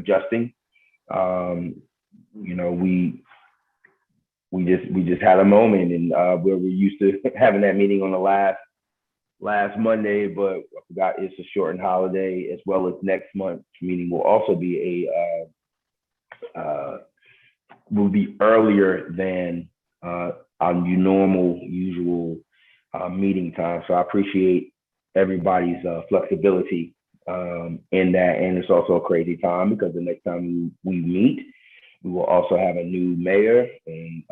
adjusting. You know, we just had a moment, and where we're used to having that meeting on the last Monday, but I forgot it's a shortened holiday, as well as next month's meeting will also be will be earlier than our usual meeting time. So I appreciate everybody's flexibility in that, and it's also a crazy time because the next time we meet, we will also have a new mayor and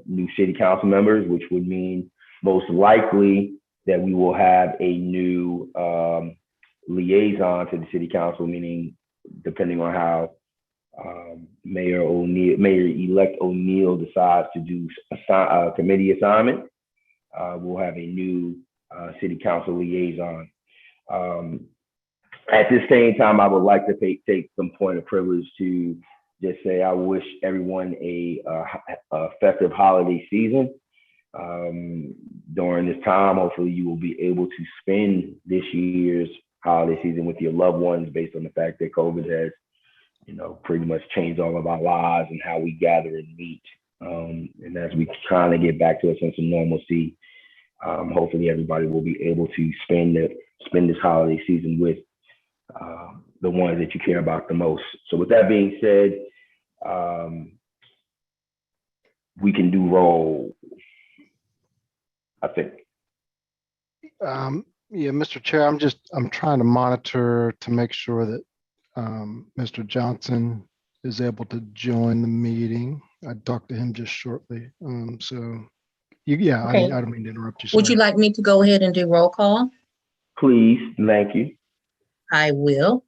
new city council members, which would mean most likely that we will have a new liaison to the city council, meaning depending on how Mayor-elect O'Neill decides to do committee assignment, we'll have a new city council liaison. At the same time, I would like to take some point of privilege to just say I wish everyone a festive holiday season. During this time, hopefully you will be able to spend this year's holiday season with your loved ones, based on the fact that COVID has, you know, pretty much changed all of our lives and how we gather and meet. And as we kind of get back to a sense of normalcy, hopefully everybody will be able to spend this holiday season with the ones that you care about the most. So with that being said, we can do roll, I think. Yeah, Mr. Chair, I'm trying to monitor to make sure that Mr. Johnson is able to join the meeting. I talked to him just shortly. Yeah, Okay. I don't mean to interrupt you. Would you like me to go ahead and do roll call? Please, thank you. I will.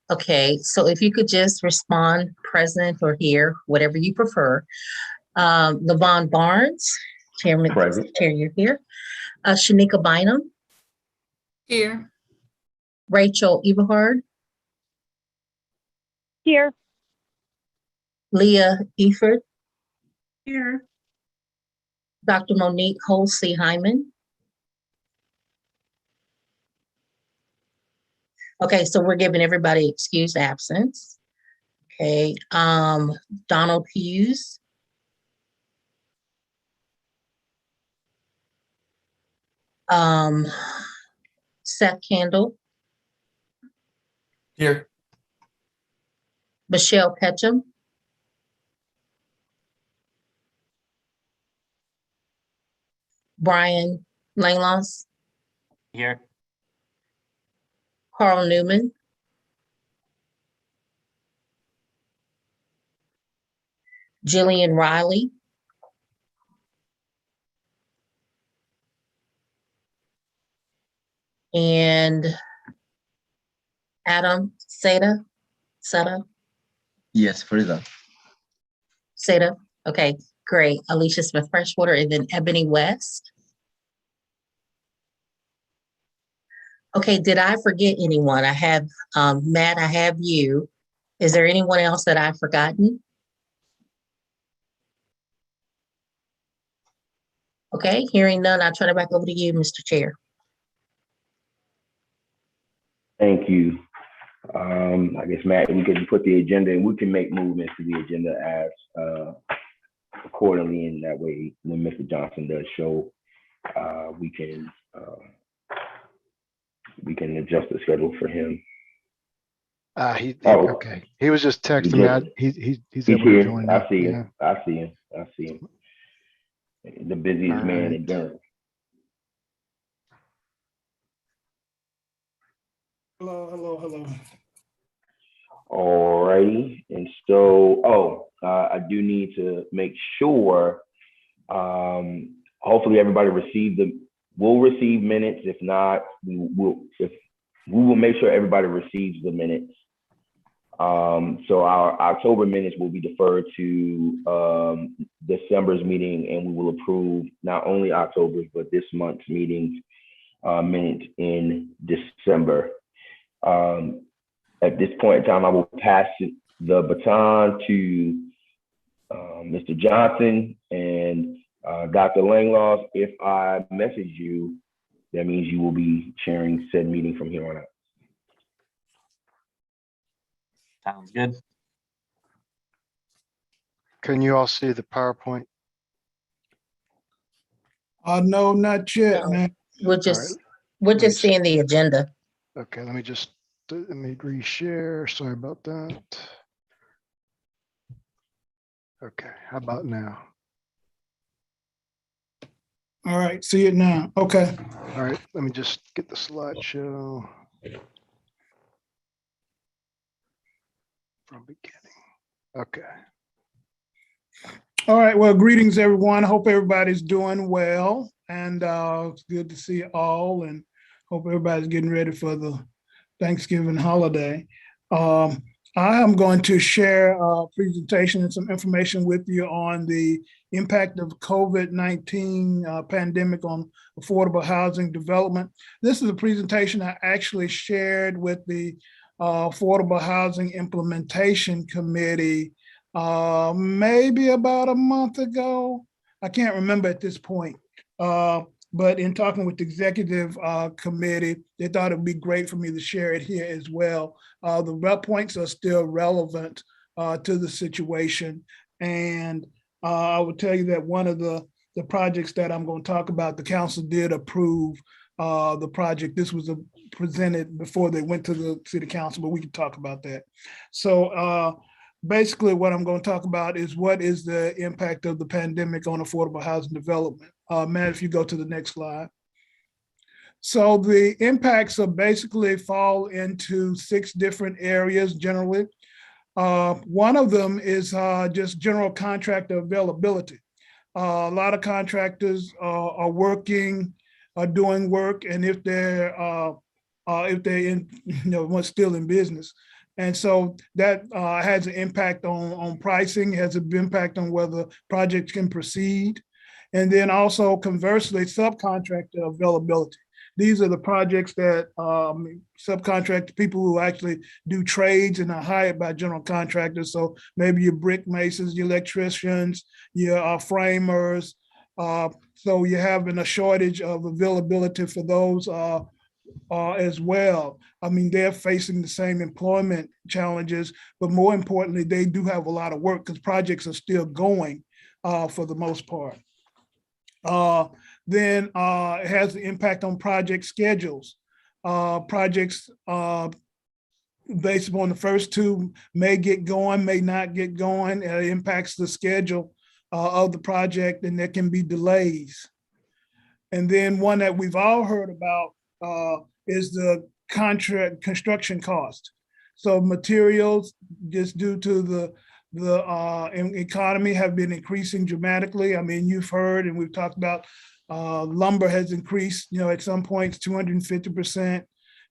Okay, so if you could just respond present or here, whatever you prefer. Levon Barnes, Chairman, Present. Chair, you're here. Shanika Bynum. Here. Rachel Eberhard. Here. Leah Eford. Here. Dr. Monique Holsey Hyman. Okay, so we're giving everybody excused absence. Okay, Donald Hughes. Seth Kendall. Here. Michelle Ketchum. Brian Langloss. Here. Carl Newman. Jillian Riley. And Adam Seda. Yes, Frida. Seda. Okay, great. Alicia Smith Freshwater, and then Ebony West. Okay, did I forget anyone? I have Matt, I have you. Is there anyone else that I've forgotten? Okay, hearing none, I'll turn it back over to you, Mr. Chair. Thank you. I guess, Matt, we can put the agenda and we can make movements to the agenda as accordingly, and that way when Mr. Johnson does show, we can adjust the schedule for him. Okay. He was just texting me. He's able to join. I see him. I see him. The busiest man in Durham. Hello. All righty. And so, I do need to make sure, hopefully everybody will receive minutes. If not, we will make sure everybody receives the minutes. So our October minutes will be deferred to December's meeting, and we will approve not only October's, but this month's meetings minutes in December. At this point in time, I will pass the baton to Mr. Johnson and Dr. Langloss. If I message you, that means you will be chairing said meeting from here on out. Sounds good. Can you all see the PowerPoint? No, not yet, No. man. We're me just see. seeing the agenda. Okay, let me reshare. Sorry about that. Okay, how about now? All right, see it now. Okay. All right, let me just get the slideshow from beginning. Okay. All right, well, greetings, everyone. Hope everybody's doing well, and it's good to see you all, and hope everybody's getting ready for the Thanksgiving holiday. I am going to share a presentation and some information with you on the impact of COVID-19 pandemic on affordable housing development. This is a presentation I actually shared with the Affordable Housing Implementation Committee maybe about a month ago. I can't remember at this point. But in talking with the executive committee, they thought it would be great for me to share it here as well. The points are still relevant to the situation. And I will tell you that one of the projects that I'm going to talk about, the council did approve the project. This was presented before they went to the city council, but we can talk about that. So basically what I'm going to talk about is what is the impact of the pandemic on affordable housing development. Matt, if you go to the next slide. So the impacts are basically fall into 6 different areas generally. One of them is just general contractor availability. A lot of contractors are working, are doing work, and if they're still in business. And so that has an impact on pricing, has an impact on whether projects can proceed. And then also conversely, subcontractor availability. These are the projects that subcontract people who actually do trades and are hired by general contractors. So maybe your brick masons, your electricians, your framers. So you're having a shortage of availability for those as well. I mean, they're facing the same employment challenges, but more importantly, they do have a lot of work because projects are still going for the most part. Then it has the impact on project schedules. Projects based upon the first 2 may get going, may not get going. It impacts the schedule of the project, and there can be delays. And then one that we've all heard about is the contract construction cost. So materials, just due to the economy, have been increasing dramatically. I mean, you've heard and we've talked about lumber has increased, at some points 250%.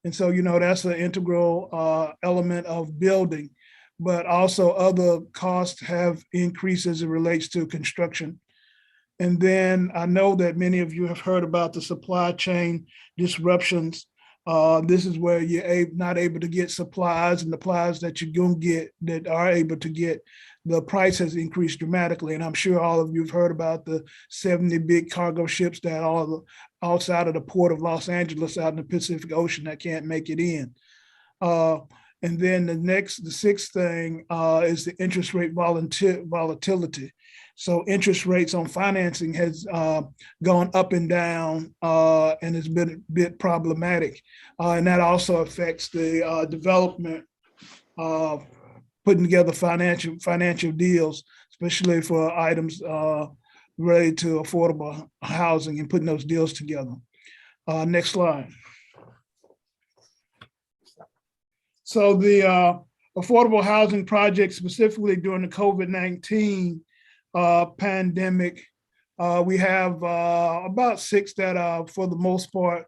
And so, that's an integral element of building, but also other costs have increased as it relates to construction. And then I know that many of you have heard about the supply chain disruptions. This is where you're not able to get supplies, and the supplies that you're going to get, that are able to get, the price has increased dramatically. And I'm sure all of you have heard about the 70 big cargo ships that are outside of the port of Los Angeles out in the Pacific Ocean that can't make it in. And then the 6th thing is the interest rate volatility. So interest rates on financing has gone up and down and has been a bit problematic. And that also affects the development, putting together financial deals, especially for items related to affordable housing and putting those deals together. Next slide. So the affordable housing project, specifically during the COVID-19 pandemic, we have about 6 that are, for the most part,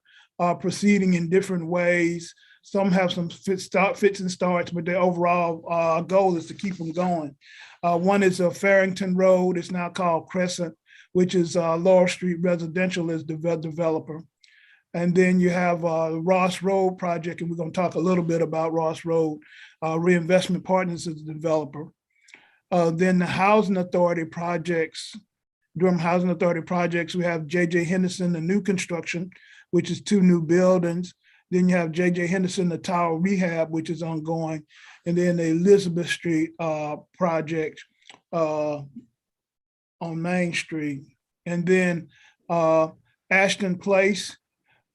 proceeding in different ways. Some have some fits and starts, but their overall goal is to keep them going. One is Farrington Road. It's now called Crescent, which is Laurel Street Residential is the developer. And then you have Ross Road project, and we're going to talk a little bit about Ross Road. Reinvestment Partners is the developer. Then the Housing Authority projects, Durham Housing Authority projects, we have J.J. Henderson, the new construction, which is 2 new buildings. Then you have J.J. Henderson, the Tower Rehab, which is ongoing. And then the Elizabeth Street project, on Main Street. And then Ashton Place,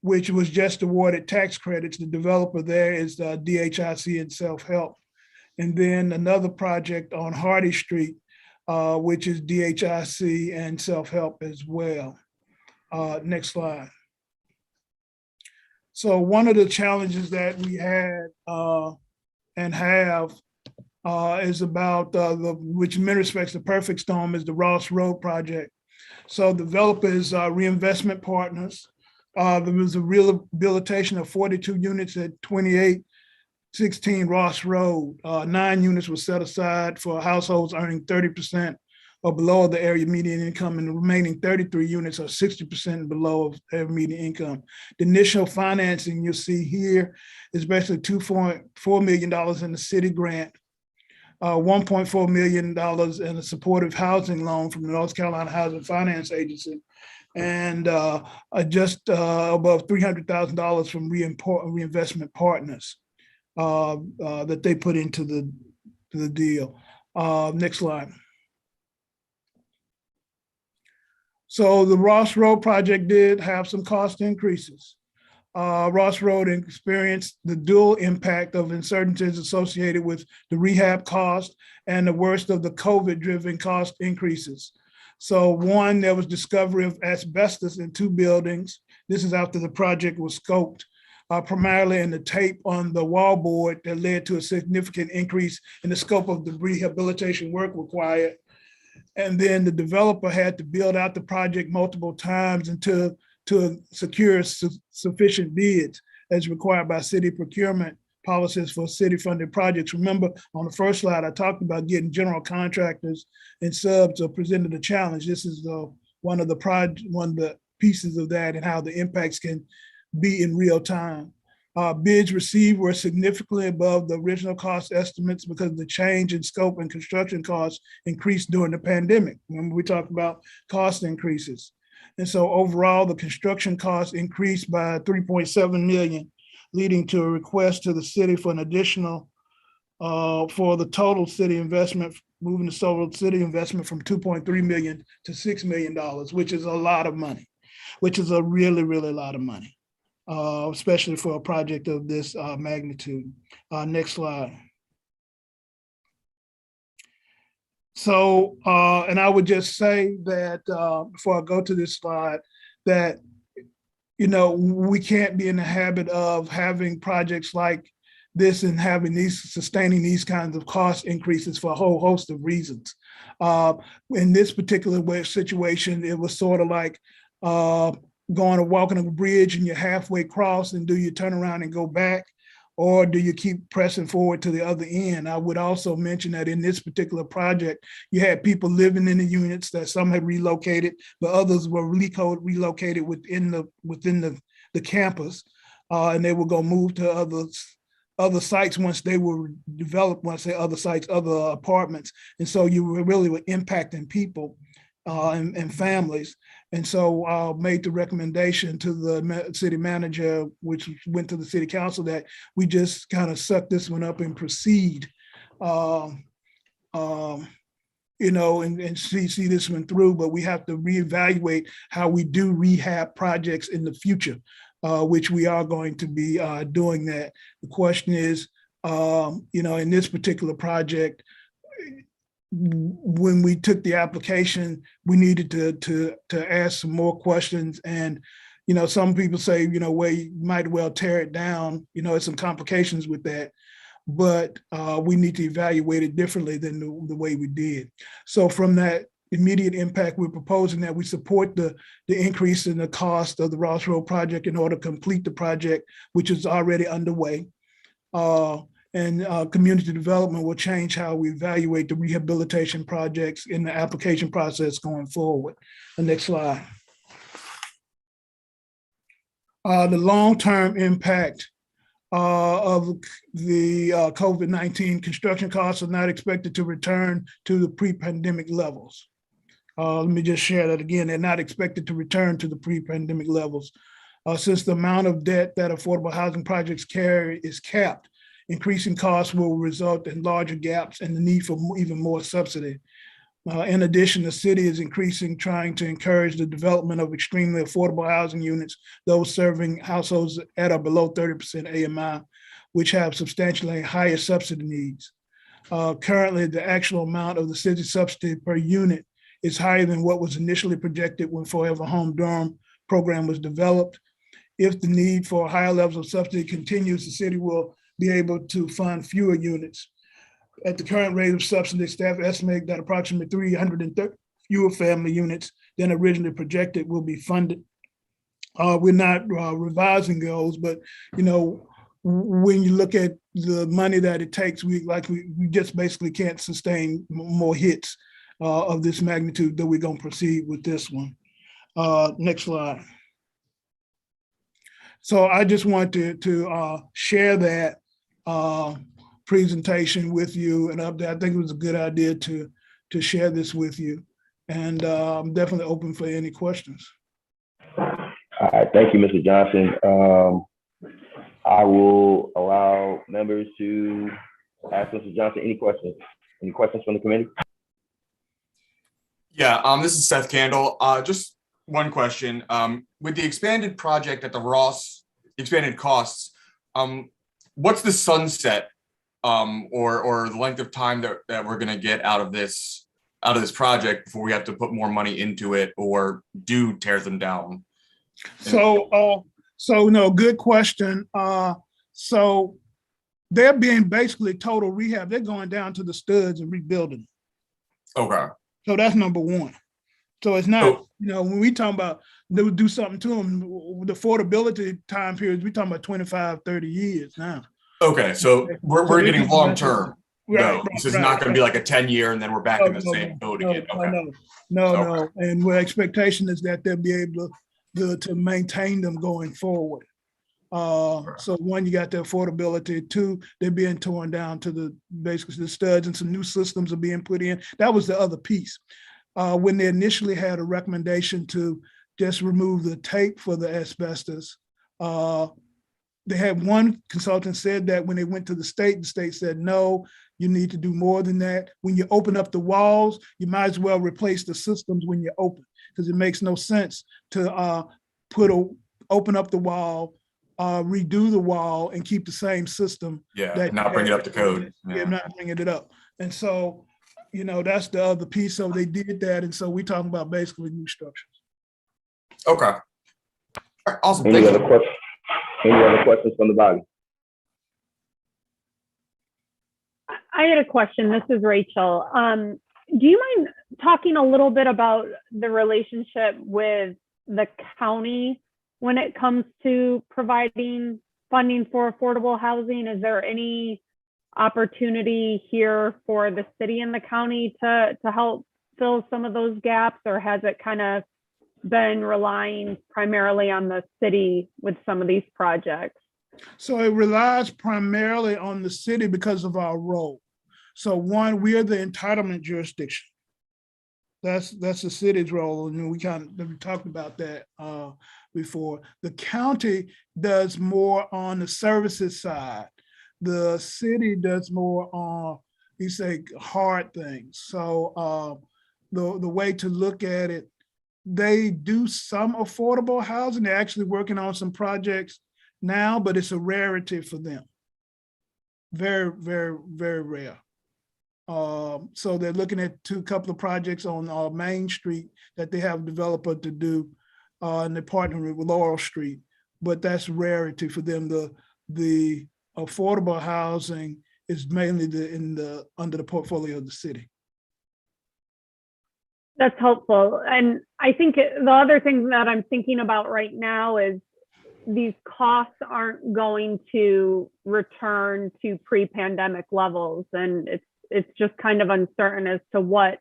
which was just awarded tax credits. The developer there is DHIC and Self-Help. And then another project on Hardy Street, which is DHIC and Self-Help as well. Next slide. So one of the challenges that we had and have is about which in many respects the perfect storm is the Ross Road project. So developers, reinvestment partners. There was a rehabilitation of 42 units at 2816 Ross Road. 9 units were set aside for households earning 30% or below the area median income, and the remaining 33 units are 60% below area median income. The initial financing you'll see here is basically $2.4 million in the city grant, $1.4 million in a supportive housing loan from the North Carolina Housing Finance Agency, and just above $300,000 from reinvestment partners that they put into the deal. Next slide. So the Ross Road project did have some cost increases. Ross Road experienced the dual impact of uncertainties associated with the rehab cost and the worst of the COVID-driven cost increases. So one, there was discovery of asbestos in 2 buildings. This is after the project was scoped, primarily in the tape on the wallboard that led to a significant increase in the scope of the rehabilitation work required. And then the developer had to build out the project multiple times to secure sufficient bids as required by city procurement policies for city-funded projects. Remember, on the first slide, I talked about getting general contractors and subs presented a challenge. This is one of the pieces of that and how the impacts can be in real time. Bids received were significantly above the original cost estimates because the change in scope and construction costs increased during the pandemic. Remember, we talked about cost increases. And so overall, the construction costs increased by 3.7 million, leading to a request to the city for an additional, for the total city investment, moving the total city investment from 2.3 million to $6 million, which is a lot of money, which is a really, really lot of money. Especially for a project of this magnitude. Next slide. So, and I would just say that before I go to this slide, that, you know, we can't be in the habit of having projects like this and having sustaining these kinds of cost increases for a whole host of reasons. In this particular situation, it was sort of like, going or walking on a bridge and you're halfway across, and do you turn around and go back, or do you keep pressing forward to the other end? I would also mention that in this particular project, you had people living in the units that some had relocated, but others were relocated within the campus, and they were going to move to other sites once they were developed. When I say other sites, other apartments, and so you were really impacting people and families. And so made the recommendation to the city manager, which went to the city council, that we just kind of suck this one up and proceed, you know, and see this one through. But we have to reevaluate how we do rehab projects in the future, which we are going to be doing that. The question is, you know, in this particular project, when we took the application, we needed to ask some more questions. And, you know, some people say, you know, well, you might well tear it down. You know, there's some complications with that, but we need to evaluate it differently than the way we did. So from that immediate impact, we're proposing that we support the increase in the cost of the Ross Road project in order to complete the project, which is already underway. And community development will change how we evaluate the rehabilitation projects in the application process going forward. The next slide. The long-term impact of the COVID-19 construction costs are not expected to return to the pre-pandemic levels. Let me just share that again. They're not expected to return to the pre-pandemic levels. Since the amount of debt that affordable housing projects carry is capped, increasing costs will result in larger gaps and the need for even more subsidy. In addition, the city is trying to encourage the development of extremely affordable housing units, those serving households at or below 30% AMI, which have substantially higher subsidy needs. Currently, the actual amount of the city subsidy per unit is higher than what was initially projected when Forever Home Durham program was developed. If the need for higher levels of subsidy continues, the city will be able to fund fewer units. At the current rate of subsidy, staff estimate that approximately 330 fewer family units than originally projected will be funded. We're not revising those, but when you look at the money that it takes, we just basically can't sustain more hits of this magnitude, that we're going to proceed with this one. Next slide. So I just wanted to share that presentation with you and update. I think it was a good idea to share this with you, and I'm definitely open for any questions. All right, thank you, Mr. Johnson. I will allow members to ask Mr. Johnson any questions. Any questions from the committee? Yeah, this is Seth Candle. Just one question. With the expanded project at the Ross, expanded costs, what's the sunset or the length of time that we're going to get out of this project before we have to put more money into it or do tear them down? So no, good question. So they're being basically total rehab. They're going down to the studs and rebuilding. Okay. So that's number one. So it's not, when we talk about they would do something to them, the affordability time periods, we talking about 25, 30 years now. Okay, so we're getting long term. Right, this is not going to be like a 10-year and then we're back in the same boat again. Okay. No. And the expectation is that they'll be able to maintain them going forward. So one, you got the affordability. Two, they're being torn down to basically the studs, and some new systems are being put in. That was the other piece. When they initially had a recommendation to just remove the tape for the asbestos, they had one consultant said that when they went to the state said, no, you need to do more than that. When you open up the walls, you might as well replace the systems when you open, because it makes no sense to open up the wall, redo the wall, and keep the same system. Yeah, not bring it up to code. Yeah, not bringing it up. And so, that's the other piece. So they did that. And so we're talking about basically new structures. Okay. All right, awesome. Any other questions from the body? I had a question. This is Rachel. Do you mind talking a little bit about the relationship with the county when it comes to providing funding for affordable housing? Is there any opportunity here for the city and the county to help fill some of those gaps, or has it kind of been relying primarily on the city with some of these projects? So it relies primarily on the city because of our role. So one, we are the entitlement jurisdiction. That's the city's role, and we talked about that before. The county does more on the services side. The city does more on, hard things. So the way to look at it, they do some affordable housing. They're actually working on some projects now, but it's a rarity for them. Very, very, very rare. So they're looking at a couple of projects on Main Street that they have a developer to do, and they're partnering with Laurel Street, but that's rarity for them. The affordable housing is mainly under the portfolio of the city. That's helpful. And I think the other thing that I'm thinking about right now is these costs aren't going to return to pre-pandemic levels. And it's just kind of uncertain as to what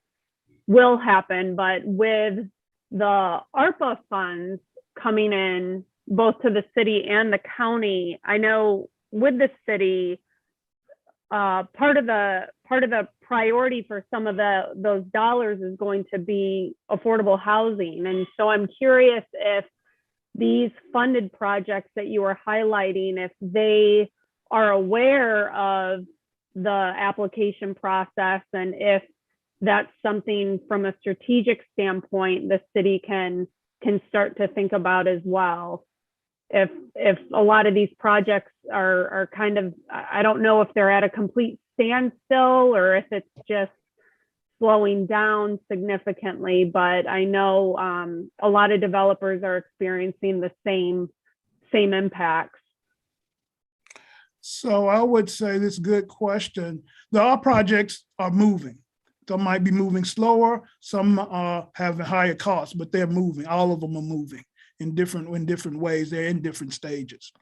will happen. But with the ARPA funds coming in, both to the city and the county, I know with the city, part of the priority for some of those dollars is going to be affordable housing. And so I'm curious if these funded projects that you are highlighting, if they are aware of the application process, and if that's something from a strategic standpoint the city can start to think about as well. If a lot of these projects are kind of, I don't know if they're at a complete standstill or if it's just slowing down significantly, but I know a lot of developers are experiencing the same impacts. So I would say this is a good question. Our projects are moving. Some might be moving slower, some are having higher costs, but they're moving. All of them are moving in different ways. They're in different stages.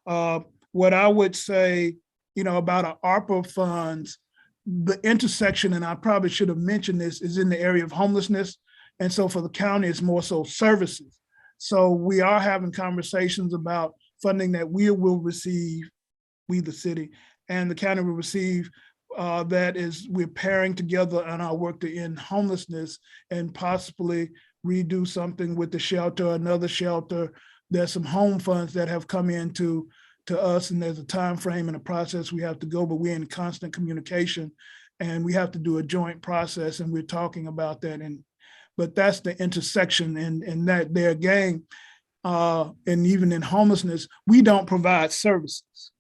What I would say, about our ARPA funds, the intersection, and I probably should have mentioned this, is in the area of homelessness. And so for the county, it's more so services. So we are having conversations about funding that we will receive, we the city, and the county will receive. That is, we're pairing together on our work to end homelessness and possibly redo something with the shelter, another shelter. There's some home funds that have come into us, and there's a time frame and a process we have to go, but we're in constant communication and we have to do a joint process, and we're talking about that. But that's the intersection, and that there again, and even in homelessness, we don't provide services.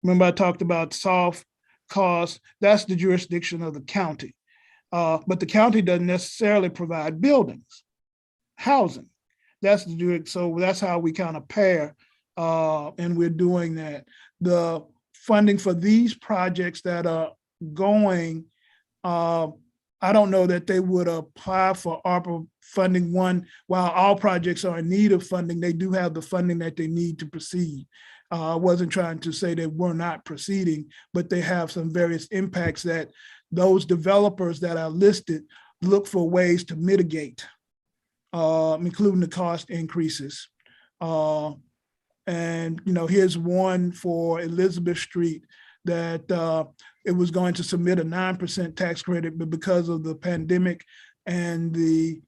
Remember I talked about soft costs, that's the jurisdiction of the county. But the county doesn't necessarily provide buildings, housing. So that's how we kind of pair, and we're doing that. The funding for these projects that are going, I don't know that they would apply for ARPA funding. One, while all projects are in need of funding, they do have the funding that they need to proceed. I wasn't trying to say that we're not proceeding, but they have some various impacts that those developers that are listed look for ways to mitigate, including the cost increases. And here's one for Elizabeth Street that it was going to submit a 9% tax credit, but because of the pandemic and the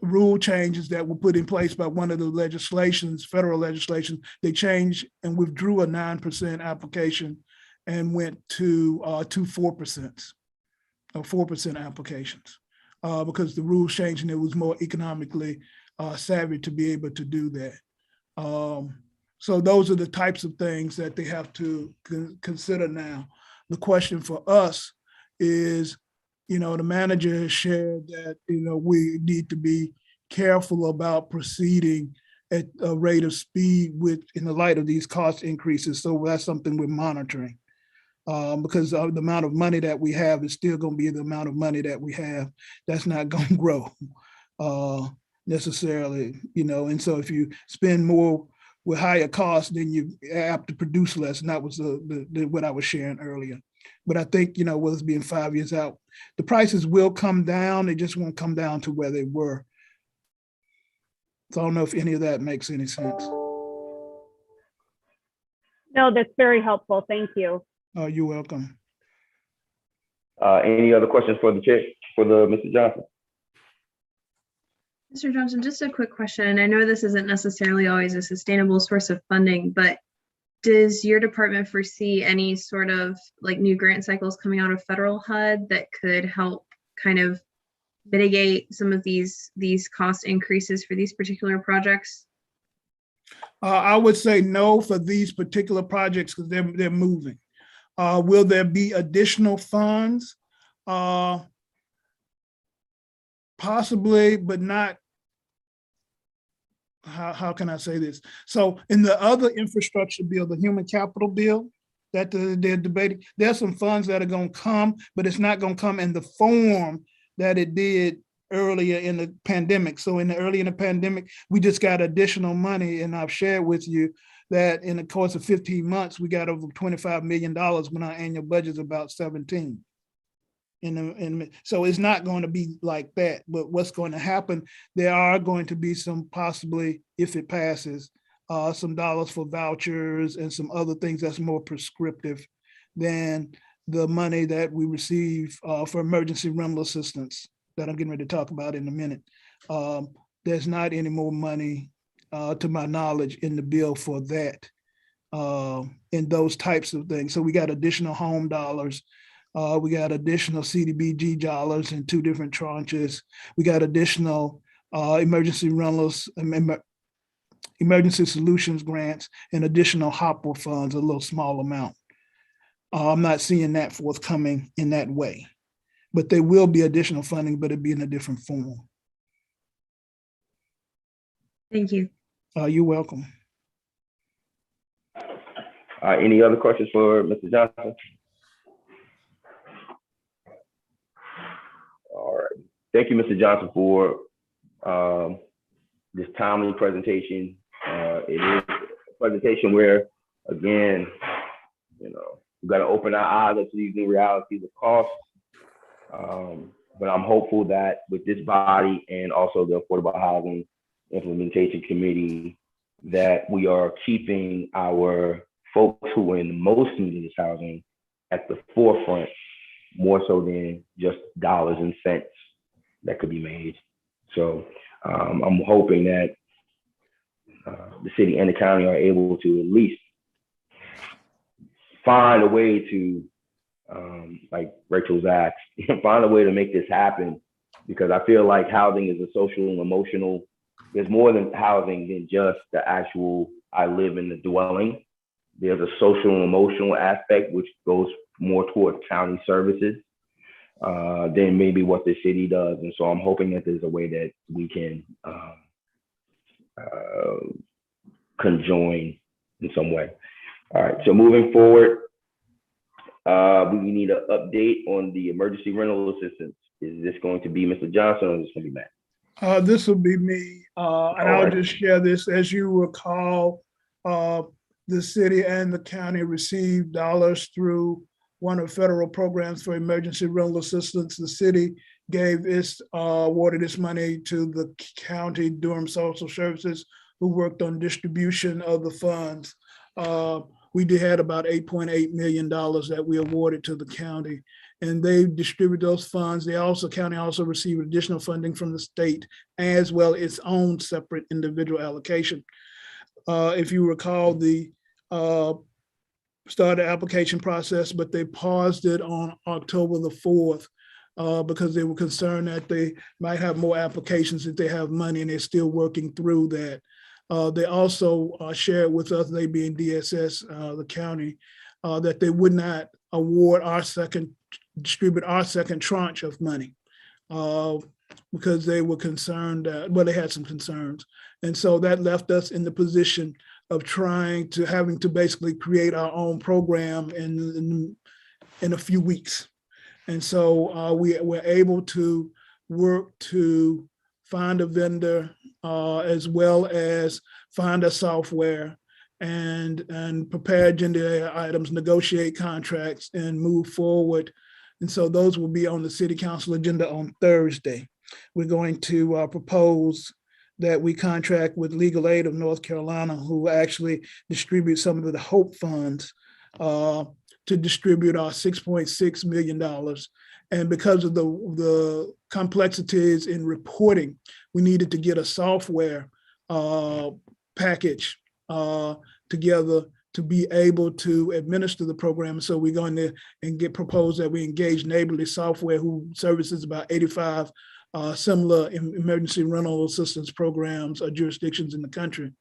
rule changes that were put in place by one of the federal legislation, they changed and withdrew a 9% application and went to 4% or 4% applications because the rules changed and it was more economically savvy to be able to do that. So those are the types of things that they have to consider now. The question for us is, the manager has shared that, we need to be careful about proceeding at a rate of speed in the light of these cost increases. So that's something we're monitoring because of the amount of money that we have is still going to be the amount of money that we have. That's not going to grow necessarily, and so if you spend more with higher costs, then you have to produce less. And that was what I was sharing earlier. But I think, with us being 5 years out, the prices will come down. They just won't come down to where they were. So I don't know if any of that makes any sense. No, that's very helpful. Thank you. You're welcome. Any other questions for the chair, Mr. Johnson? Mr. Johnson, just a quick question. I know this isn't necessarily always a sustainable source of funding, but does your department foresee any sort of new grant cycles coming out of federal HUD that could help kind of mitigate some of these cost increases for these particular projects? I would say no for these particular projects because they're moving. Will there be additional funds? Possibly, but not, how can I say this? So in the other infrastructure bill, the human capital bill that they're debating, there's some funds that are going to come, but it's not going to come in the form that it did earlier in the pandemic. So early in the pandemic, we just got additional money, and I've shared with you that in the course of 15 months, we got over $25 million when our annual budget is about 17. So it's not going to be like that, but what's going to happen, there are going to be some, possibly, if it passes, some dollars for vouchers and some other things that's more prescriptive than the money that we receive for emergency rental assistance that I'm getting ready to talk about in a minute. There's not any more money, to my knowledge, in the bill for that, in those types of things. So we got additional home dollars We got additional CDBG dollars in 2 different tranches. We got additional emergency rentals, emergency solutions grants, and additional HOPWA funds, a little small amount. I'm not seeing that forthcoming in that way, but there will be additional funding, but it'd be in a different form. Thank you. You're welcome. Any other questions for Mr. Johnson? All right. Thank you, Mr. Johnson, for this timely presentation. It is a presentation where, again, we've got to open our eyes up to these new realities of costs. But I'm hopeful that with this body and also the Affordable Housing Implementation Committee, that we are keeping our folks who are in the most need of this housing at the forefront, more so than just dollars and cents that could be made. So I'm hoping that the city and the county are able to at least find a way to, like Rachel's asked, find a way to make this happen, because I feel like housing is a social and emotional, there's more than housing than just the actual, I live in the dwelling. There's a social and emotional aspect, which goes more towards county services than maybe what the city does. And so I'm hoping that there's a way that we can conjoin in some way. All right, so moving forward, we need an update on the emergency rental assistance. Is this going to be Mr. Johnson, or is this going to be Matt? This will be me, and I'll just share this. As you recall, the city and the county received dollars through one of federal programs for emergency rental assistance. The city gave its awarded its money to the county Durham Social Services, who worked on distribution of the funds. We had about $8.8 million that we awarded to the county, and they distribute those funds. County also received additional funding from the state, as well as its own separate individual allocation. If you recall, the started application process, but they paused it on October the 4th because they were concerned that they might have more applications if they have money, and they're still working through that. They also shared with us, they being DSS, the county, that they would not award distribute our second tranche of money because they were concerned, they had some concerns. And so that left us in the position of having to basically create our own program in a few weeks. And so we were able to work to find a vendor, as well as find a software and prepare agenda items, negotiate contracts, and move forward. And so those will be on the city council agenda on Thursday. We're going to propose that we contract with Legal Aid of North Carolina, who actually distribute some of the HOPE funds to distribute our $6.6 million. And because of the complexities in reporting, we needed to get a software package together to be able to administer the program. So we're going to propose that we engage Neighborly Software, who services about 85 similar emergency rental assistance programs or jurisdictions in the country.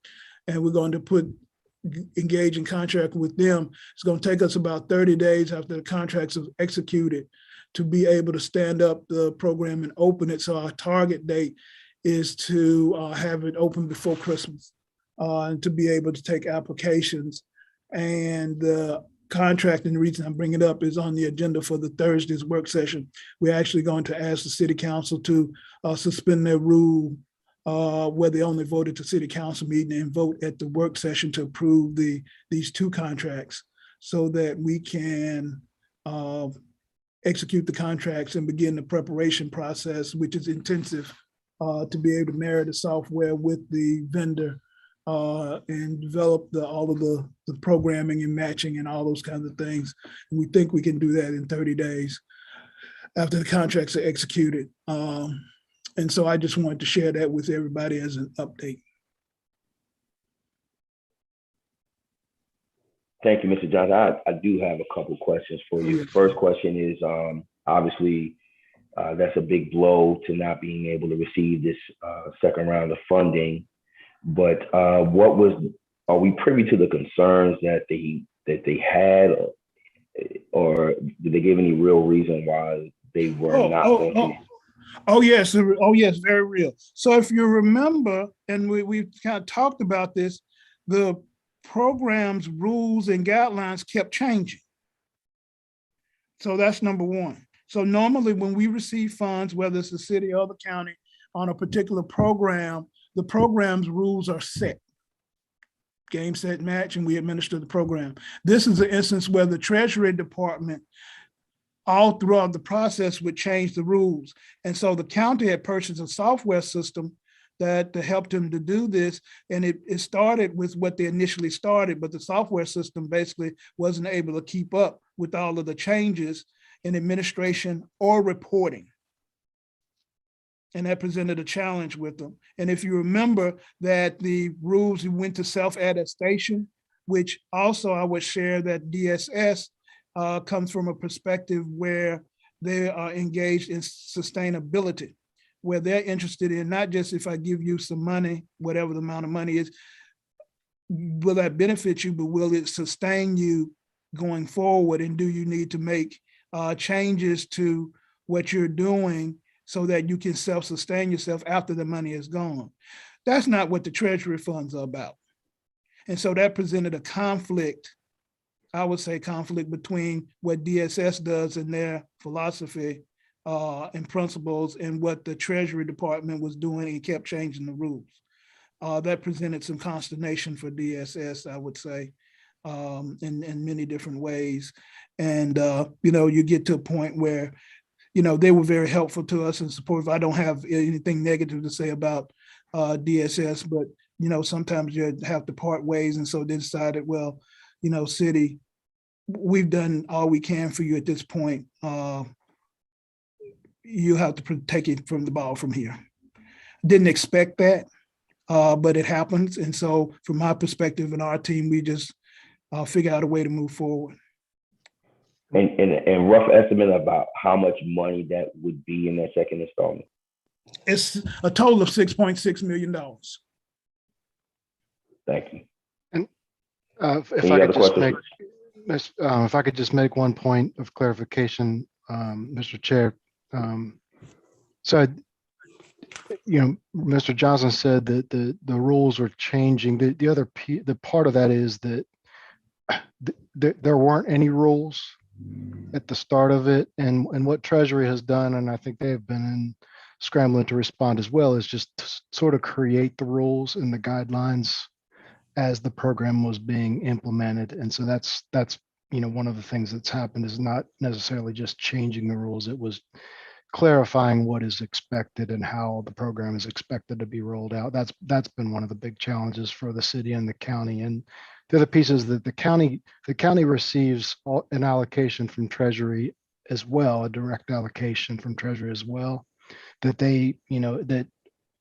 And we're going to engage in contract with them. It's going to take us about 30 days after the contracts are executed to be able to stand up the program and open it. So our target date is to have it open before Christmas and to be able to take applications. And the contract, and the reason I'm bringing it up, is on the agenda for the Thursday's work session. We're actually going to ask the city council to suspend their rule where they only voted to city council meeting and vote at the work session to approve these 2 contracts, so that we can execute the contracts and begin the preparation process, which is intensive, to be able to marry the software with the vendor and develop all of the programming and matching and all those kinds of things. And we think we can do that in 30 days after the contracts are executed. And so I just wanted to share that with everybody as an update. Thank you, Mr. Johnson. I do have a couple questions for you. First question is, obviously, that's a big blow to not being able to receive this second round of funding. But are we privy to the concerns that they had, or did they give any real reason why they were not going to? Oh yes, very real. So if you remember, and we kind of talked about this, the program's rules and guidelines kept changing. So that's number one. So normally when we receive funds, whether it's the city or the county on a particular program, the program's rules are set. Game, set, match, and we administer the program. This is an instance where the Treasury Department all throughout the process would change the rules. And so the county had purchased a software system that helped him to do this. And it started with what they initially started, but the software system basically wasn't able to keep up with all of the changes in administration or reporting. And that presented a challenge with them. And if you remember that the rules went to self-attestation, which also I would share that DSS comes from a perspective where they are engaged in sustainability, where they're interested in not just if I give you some money, whatever the amount of money is, will that benefit you, but will it sustain you going forward? And do you need to make changes to what you're doing so that you can self-sustain yourself after the money is gone? That's not what the Treasury funds are about. And so that presented a conflict, I would say conflict between what DSS does and their philosophy and principles and what the Treasury Department was doing and kept changing the rules. That presented some consternation for DSS, I would say, in many different ways. And, you get to a point where, they were very helpful to us and supportive. I don't have anything negative to say about DSS, but, sometimes you have to part ways. And so they decided, well, city, we've done all we can for you at this point. You have to take it from the ball from here. Didn't expect that, but it happens. And so from my perspective and our team, we just figure out a way to move forward. And rough estimate about how much money that would be in that second installment? It's a total of $6.6 million. Thank you. And if I could just make one point of clarification, Mr. Chair. Mr. Johnson said that the rules are changing. The part of that is that there weren't any rules at the start of it, and what Treasury has done, and I think they've been scrambling to respond as well, is just to sort of create the rules and the guidelines as the program was being implemented. And so that's one of the things that's happened is not necessarily just changing the rules. It was clarifying what is expected and how the program is expected to be rolled out. That's been one of the big challenges for the city and the county. And the other piece is that the county receives an allocation from Treasury as well, a direct allocation from Treasury as well, that that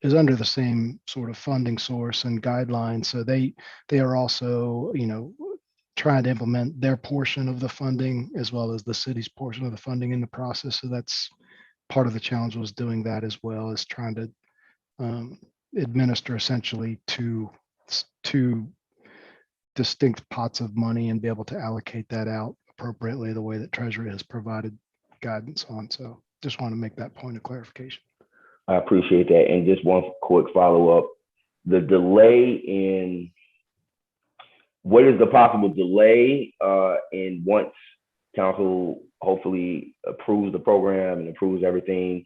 is under the same sort of funding source and guidelines. So they are also, trying to implement their portion of the funding as well as the city's portion of the funding in the process. So that's part of the challenge, was doing that as well as trying to administer essentially two distinct pots of money and be able to allocate that out appropriately the way that Treasury has provided guidance on. So just want to make that point of clarification. I appreciate that. And just one quick follow-up. The delay in, what is the possible delay in once council hopefully approves the program and approves everything,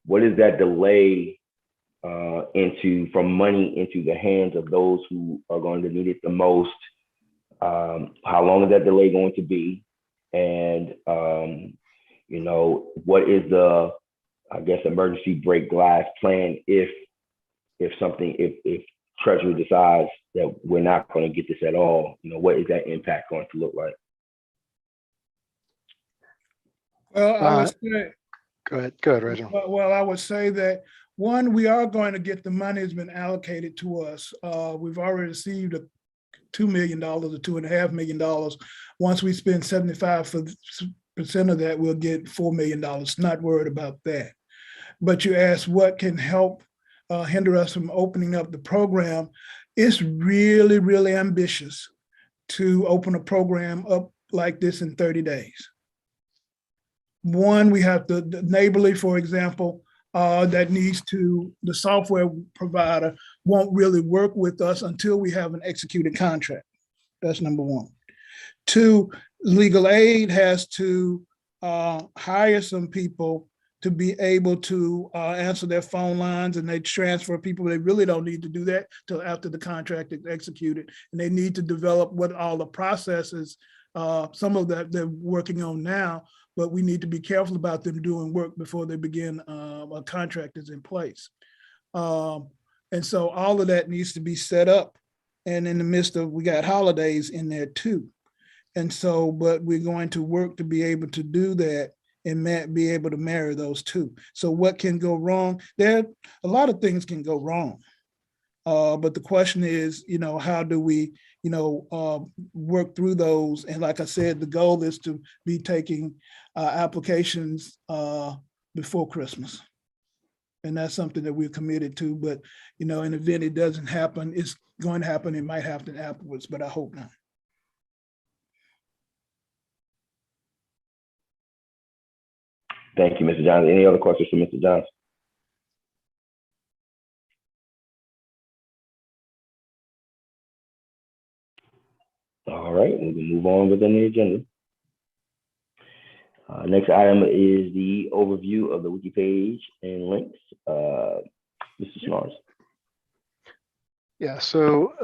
what is that delay from money into the hands of those who are going to need it the most? How long is that delay going to be? And, what is the, emergency break glass plan if Treasury decides that we're not going to get this at all? What is that impact going to look like? Well, I would say, Go ahead, Reginald. Well, I would say that, one, we are going to get the money that's been allocated to us. We've already received $2 million or $2.5 million. Once we spend 75% of that, we'll get $4 million. Not worried about that. But you asked what can help hinder us from opening up the program. It's really, really ambitious to open a program up like this in 30 days. One, we have the neighborly, for example, that needs to, the software provider won't really work with us until we have an executed contract. That's number one. Two, legal aid has to hire some people to be able to answer their phone lines, and they transfer people. They really don't need to do that till after the contract is executed. And they need to develop what all the processes, some of that they're working on now, but we need to be careful about them doing work before they begin a contract is in place. And so all of that needs to be set up. And in the midst of, we got holidays in there too. And so, but we're going to work to be able to do that and be able to marry those two. So what can go wrong? There, a lot of things can go wrong. But the question is, how do we, work through those? And like I said, the goal is to be taking applications before Christmas. And that's something that we're committed to. But, in the event it doesn't happen, it's going to happen. It might happen afterwards, but I hope not. Thank you, Mr. Johnson. Any other questions for Mr. Johnson? All right, we can move on within the agenda. Next item is the overview of the wiki page and links. Mr. Smars. Yeah, so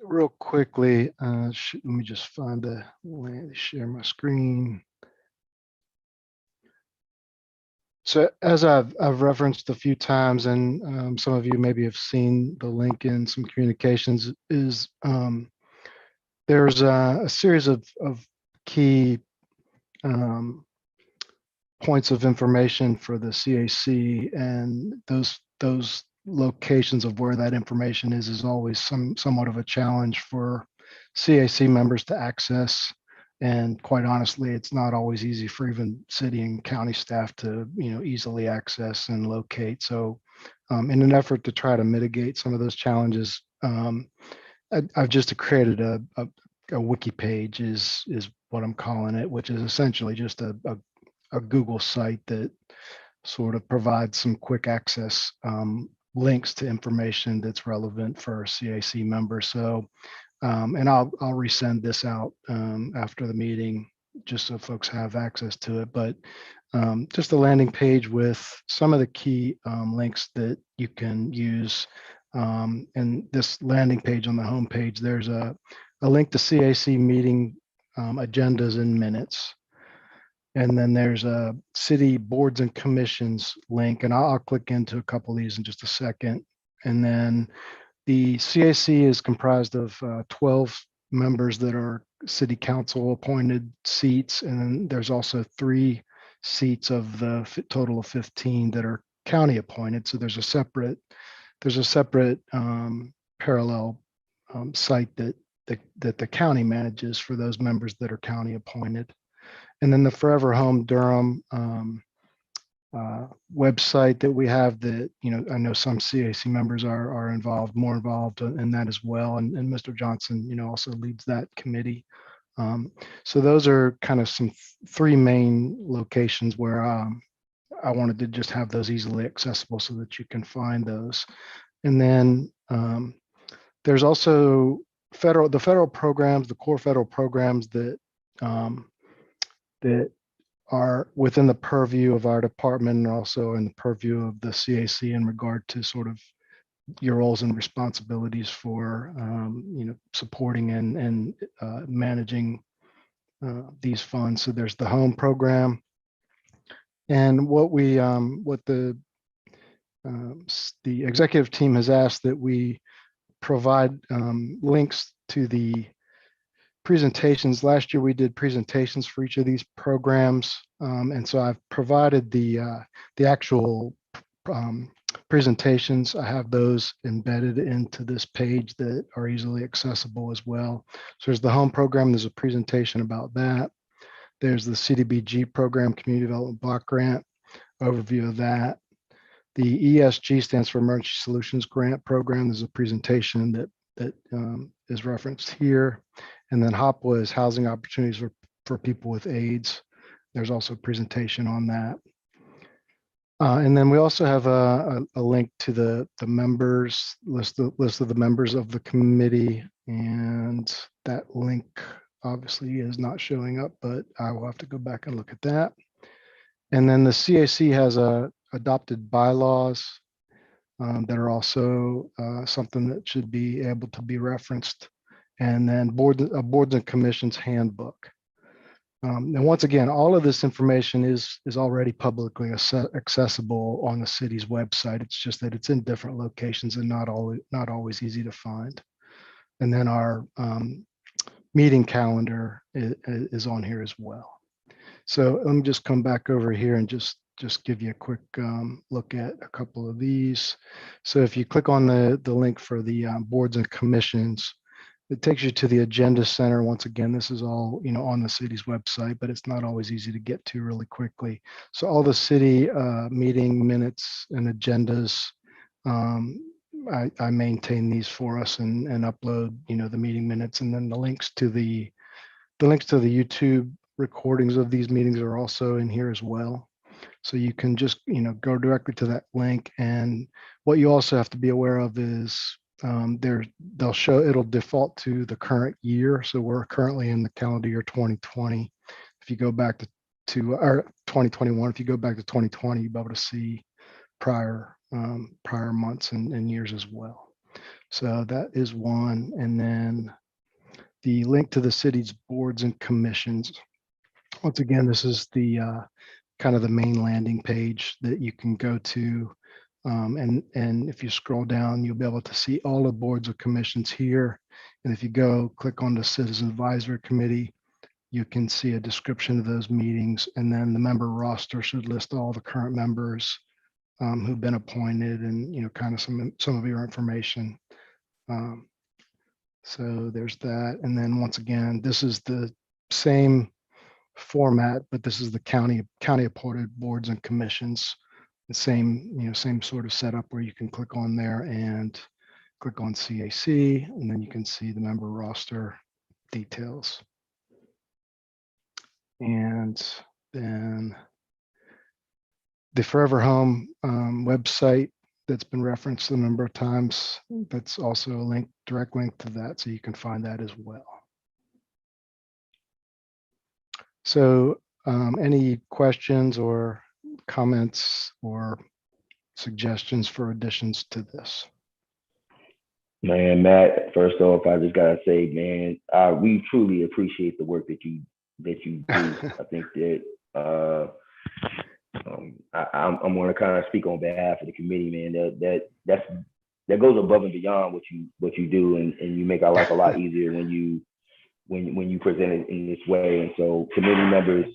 real quickly, let me just find a way to share my screen. So as I've referenced a few times, and some of you maybe have seen the link in some communications, is there's a series of key points of information for the CAC, and those locations of where that information is always somewhat of a challenge for CAC members to access. And quite honestly, it's not always easy for even city and county staff to, easily access and locate. So in an effort to try to mitigate some of those challenges, I've just created a wiki page is what I'm calling it, which is essentially just a Google site that sort of provides some quick access links to information that's relevant for CAC members. So and I'll resend this out after the meeting, just so folks have access to it. But just a landing page with some of the key links that you can use. And this landing page on the home page, there's a link to CAC meeting agendas and minutes. And then there's a city boards and commissions link, and I'll click into a couple of these in just a second. And then the CAC is comprised of 12 members that are city council appointed seats. And then there's also 3 seats of the total of 15 that are county appointed. So there's a separate parallel site that the county manages for those members that are county appointed. And then the Forever Home Durham website that we have that, I know some CAC members are more involved in that as well. And Mr. Johnson, also leads that committee. So those are kind of some 3 main locations where I wanted to just have those easily accessible so that you can find those. And then there's also the federal programs, the core federal programs that are within the purview of our department and also in the purview of the CAC in regard to sort of your roles and responsibilities for, supporting and managing these funds. So there's the home program, and what the executive team has asked that we provide links to the presentations. Last year we did presentations for each of these programs, and so I've provided the actual Presentations, I have those embedded into this page that are easily accessible as well. So there's the home program, there's a presentation about that. There's the CDBG program, Community Development Block Grant, overview of that. The ESG stands for Emergency Solutions Grant Program. There's a presentation that is referenced here. And then HOPWA is Housing Opportunities for People with AIDS. There's also a presentation on that. And then we also have a link to the members, list of the members of the committee. And that link obviously is not showing up, but I will have to go back and look at that. And then the CAC has adopted bylaws that are also something that should be able to be referenced. And then boards and commissions handbook. And once again, all of this information is already publicly accessible on the city's website. It's just that it's in different locations and not always easy to find. And then our meeting calendar is on here as well. So let me just come back over here and just give you a quick look at a couple of these. So if you click on the link for the boards and commissions, it takes you to the agenda center. Once again, this is all on the city's website, but it's not always easy to get to really quickly. So all the city meeting minutes and agendas, I maintain these for us and upload the meeting minutes, and then the links to the YouTube recordings of these meetings are also in here as well. So you can just go directly to that link. And what you also have to be aware of is it'll default to the current year. So we're currently in the calendar year 2020. If you go back to or 2021, if you go back to 2020, you'll be able to see prior months and years as well. So that is one. And then the link to the city's boards and commissions. Once again, this is the kind of the main landing page that you can go to. And if you scroll down, you'll be able to see all the boards of commissions here. And if you click on the Citizen Advisory Committee, you can see a description of those meetings. And then the member roster should list all the current members who've been appointed and, kind of some of your information. So there's that. And then once again, this is the same format, but this is the county appointed boards and commissions. The same sort of setup where you can click on there and click on CAC, and then you can see the member roster details. And then the Forever Home website that's been referenced a number of times, that's also a direct link to that, so you can find that as well. So any questions or comments or suggestions for additions to this? Man, Matt, first off, I just gotta say, man, we truly appreciate the work that you do. I think that I'm gonna kind of speak on behalf of the committee, man. That goes above and beyond what you do, and you make our life a lot easier when you present it in this way. And so, committee members,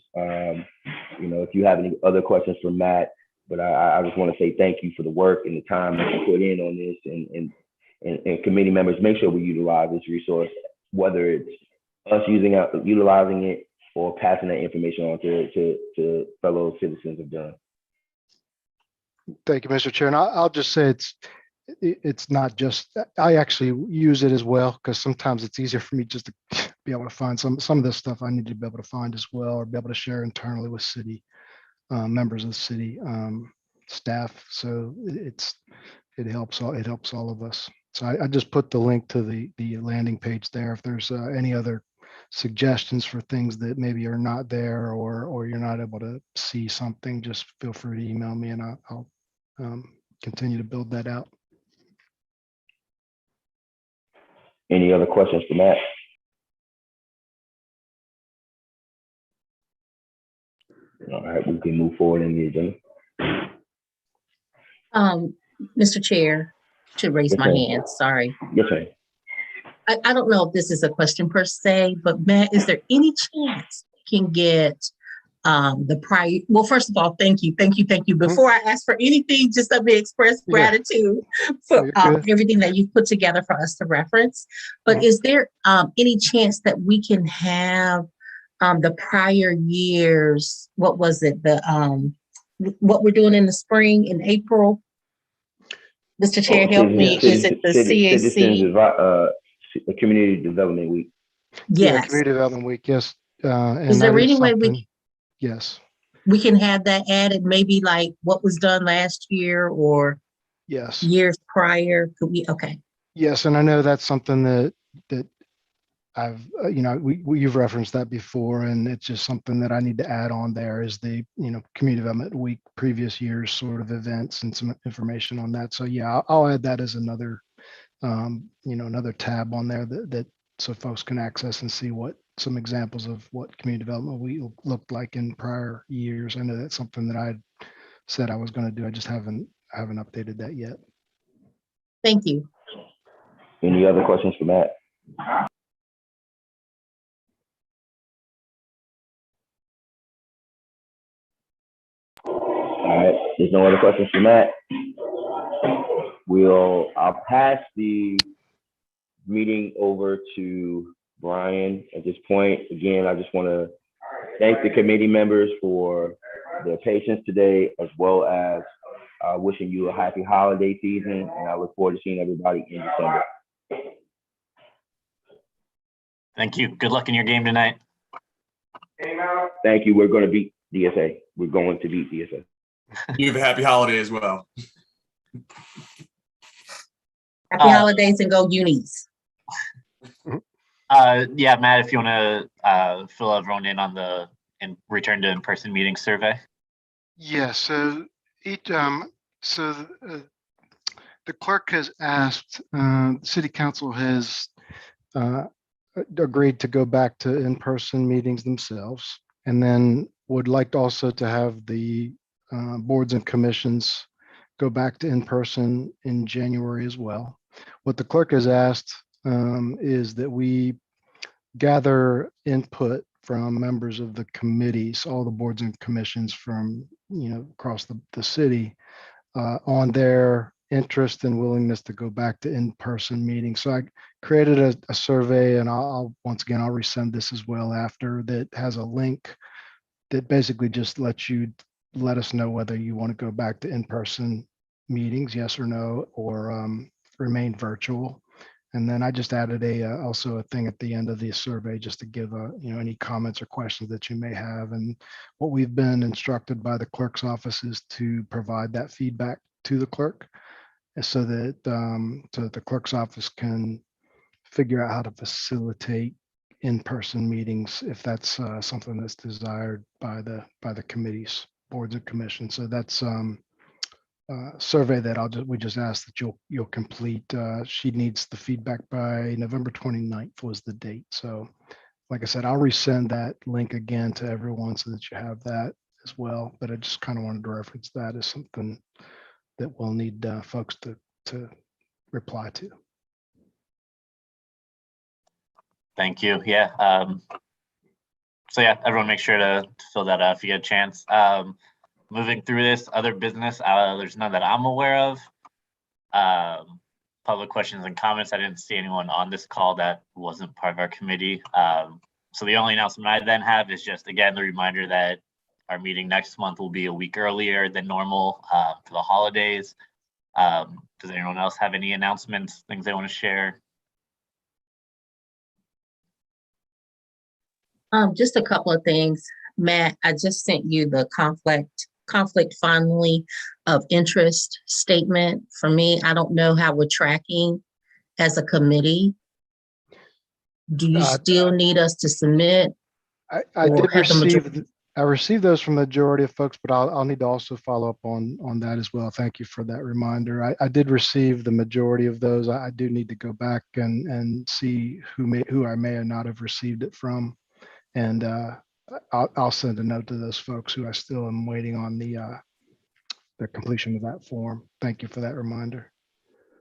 if you have any other questions for Matt, but I just want to say thank you for the work and the time that you put in on this, and committee members, make sure we utilize this resource, whether it's us utilizing it or passing that information on to fellow citizens of Durham. Thank you, Mr. Chair. And I'll just say it's not just, I actually use it as well, because sometimes it's easier for me just to be able to find some of this stuff I need to be able to find as well, or be able to share internally with city members of the city staff. So it helps all of us. So I just put the link to the landing page there. If there's any other suggestions for things that maybe are not there, or you're not able to see something, just feel free to email me, and I'll continue to build that out. Any other questions for Matt? All right, we can move forward in the agenda. Mr. Chair, should raise Yes, my ma'am. hand, sorry. Yes, ma'am. I don't know if this is a question per se, but Matt, is there any chance we can get the prior, well, first of all, thank you. Before I ask for anything, just let me express gratitude for everything that you've put together for us to reference. But is there any chance that we can have the prior years, what was it, what we're doing in the spring, in April? Mr. Chair, help me. Is it the CAC? The Community Development Week. Yeah, Yes. Community Development Week, yes. Is there any way yes, we can have that added, maybe like what was done last year or yes, years prior? Could we? Okay. yes, and I know that's something that I've you've referenced that before, and it's just something that I need to add on there is the Community Development Week previous years sort of events and some information on that. So yeah, I'll add that as another another tab on there that so folks can access and see what some examples of what Community Development Week looked like in prior years. I know that's something that I said I was going to do. I just haven't updated that yet. Thank you. Any other questions for Matt? All right, there's no other questions for Matt. I'll pass the meeting over to Brian at this point. Again, I just want to thank the committee members for their patience today, as well as wishing you a happy holiday season, and I look forward to seeing everybody in December. Thank you. Good luck in your game tonight. Thank you. We're going to beat DSA. We're going to beat DSA. You have a happy holiday as well. Happy holidays and go Unis. Yeah, Matt, if you want to fill everyone in on the return to in-person meeting survey. Yeah, so the clerk has asked, the city council has agreed to go back to in-person meetings themselves, and then would like also to have the boards and commissions go back to in-person in January as well. What the clerk has asked is that we gather input from members of the committees, all the boards and commissions from across the city on their interest and willingness to go back to in-person meetings. So I created a survey, and I'll once again, I'll resend this as well after, that has a link that basically just lets you let us know whether you want to go back to in-person meetings, yes or no, or remain virtual. And then I just added also a thing at the end of the survey just to give any comments or questions that you may have. And what we've been instructed by the clerk's office is to provide that feedback to the clerk, so that the clerk's office can figure out how to facilitate in-person meetings if that's something that's desired by the committees, boards and commissions. So that's survey that we just ask that you'll complete. She needs the feedback by November 29th was the date. So like I said, I'll resend that link again to everyone so that you have that as well. But I just kind of wanted to reference that as something that we'll need folks to reply to. Thank you. Yeah. So yeah, everyone make sure to fill that out if you get a chance. Moving through this other business, there's none that I'm aware of. Public questions and comments. I didn't see anyone on this call that wasn't part of our committee. So the only announcement I then have is just, again, the reminder that our meeting next month will be a week earlier than normal for the holidays. Does anyone else have any announcements, things they want to share? Just a couple of things. Matt, I just sent you the conflict finally of interest statement. For me, I don't know how we're tracking as a committee. Do you still need us to submit? I received those from the majority of folks, but I'll need to also follow up on that as well. Thank you for that reminder. I did receive the majority of those. I do need to go back and see who I may or not have received it from. And I'll send a note to those folks who I still am waiting on the completion of that form. Thank you for that reminder.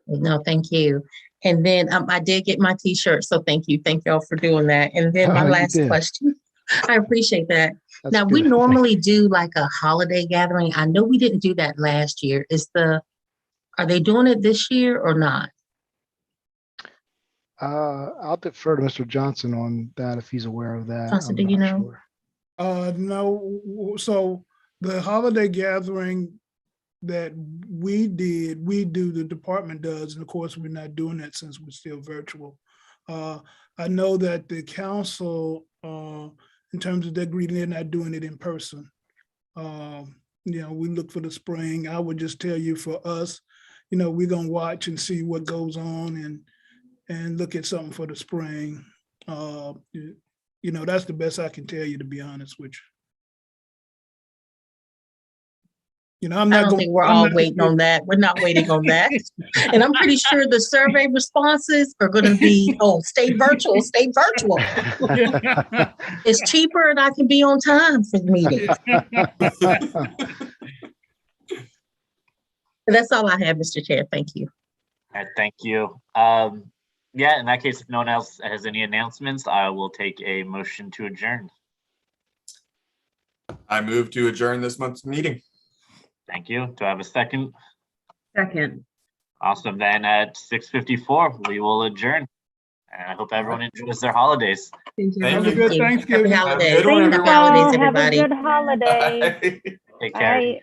No, thank you. And then I did get my t-shirt, so thank you. Thank y'all for doing that. And then my last question. I appreciate that. That's Now, we good. normally do like a holiday gathering. I know we didn't do that last year. Are they doing it this year or not? I'll defer to Mr. Johnson on that if he's aware of that. Johnson, I'm do you not know? sure. No, so the holiday gathering that we do, the department does, and of course, we're not doing that since we're still virtual. I know that the council, in terms of their greeting, they're not doing it in person. We look for the spring. I would just tell you for us, we're gonna watch and see what goes on and look at something for the spring. That's the best I can tell you, to be honest with you. I'm not I don't think we're all waiting on that. We're not waiting on that. And I'm pretty sure the survey responses are going to be, stay virtual, stay virtual. It's cheaper and I can be on time for the meeting. That's all I have, Mr. Chair. Thank you. All right, thank you. Yeah, in that case, if no one else has any announcements, I will take a motion to adjourn. I move to adjourn this month's meeting. Thank you. Do I have a second? Second. Awesome. Then at 6:54, we will adjourn. And I hope everyone enjoys their holidays. Thank you. Thank Have a good Happy Thanksgiving. holidays. Have a good one, Thanks everyone. all. Happy holidays, Have a everybody. good holiday. Bye. Take care. Bye.